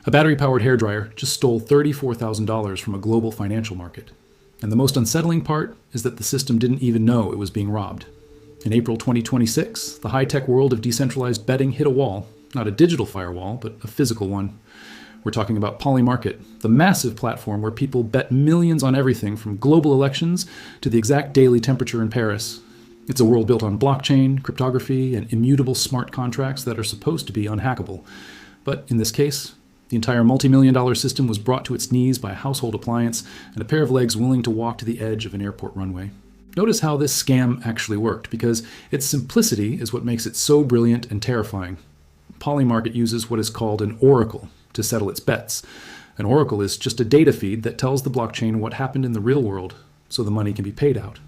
A battery-powered hairdryer just stole $34,000 from a global financial market. And the most unsettling part is that the system didn't even know it was being robbed. In April 2026, the high-tech world of decentralized betting hit a wall, not a digital firewall, but a physical one. We're talking about Polymarket, the massive platform where people bet millions on everything from global elections to the exact daily temperature in Paris. It's a world built on blockchain, cryptography, and immutable smart contracts that are supposed to be unhackable. But in this case, the entire multi-million-dollar system was brought to its knees by a household appliance and a pair of legs willing to walk to the edge of an airport runway. Notice how this scam actually worked, because its simplicity is what makes it so brilliant and terrifying. Polymarket uses what is called an oracle to settle its bets. An oracle is just a data feed that tells the blockchain what happened in the real world, so the money can be paid out.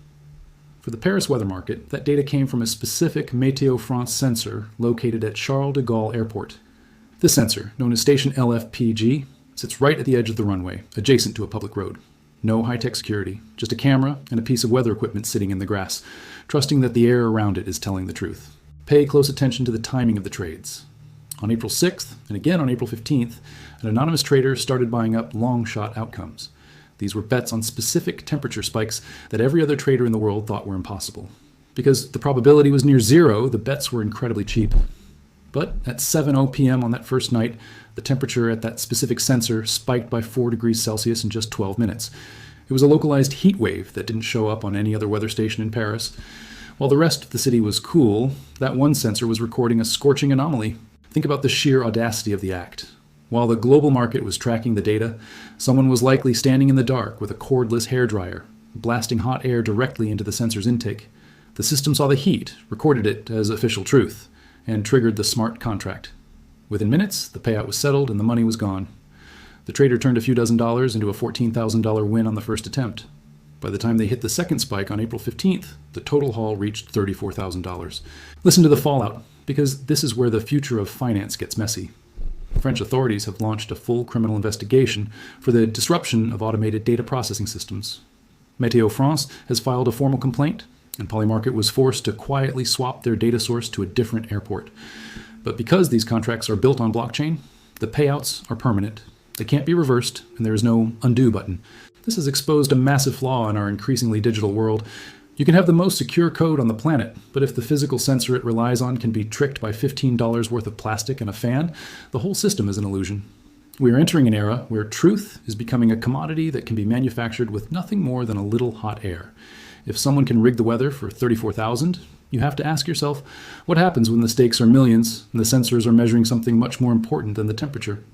For the Paris weather market, that data came from a specific Météo France sensor located at Charles de Gaulle Airport. This sensor, known as Station LFPG, sits right at the edge of the runway, adjacent to a public road. No high-tech security, just a camera and a piece of weather equipment sitting in the grass, trusting that the air around it is telling the truth. Pay close attention to the timing of the trades. On April 6th, and again on April 15th, an anonymous trader started buying up long-shot outcomes. These were bets on specific temperature spikes that every other trader in the world thought were impossible. Because the probability was near zero, the bets were incredibly cheap. But at 7:00 p.m. on that first night, the temperature at that specific sensor spiked by 4 degrees Celsius in just 12 minutes. It was a localized heat wave that didn't show up on any other weather station in Paris. While the rest of the city was cool, that one sensor was recording a scorching anomaly. Think about the sheer audacity of the act. While the global market was tracking the data, someone was likely standing in the dark with a cordless hairdryer, blasting hot air directly into the sensor's intake. The system saw the heat, recorded it as official truth, and triggered the smart contract. Within minutes, the payout was settled and the money was gone. The trader turned a few dozen dollars into a $14,000 win on the first attempt. By the time they hit the second spike on April 15th, the total haul reached $34,000. Listen to the fallout, because this is where the future of finance gets messy. French authorities have launched a full criminal investigation for the disruption of automated data processing systems. Météo France has filed a formal complaint, and Polymarket was forced to quietly swap their data source to a different airport. But because these contracts are built on blockchain, the payouts are permanent. They can't be reversed, and there is no undo button. This has exposed a massive flaw in our increasingly digital world. You can have the most secure code on the planet, but if the physical sensor it relies on can be tricked by $15 worth of plastic and a fan, the whole system is an illusion. We are entering an era where truth is becoming a commodity that can be manufactured with nothing more than a little hot air. If someone can rig the weather for $34,000, you have to ask yourself, what happens when the stakes are millions and the sensors are measuring something much more important than the temperature?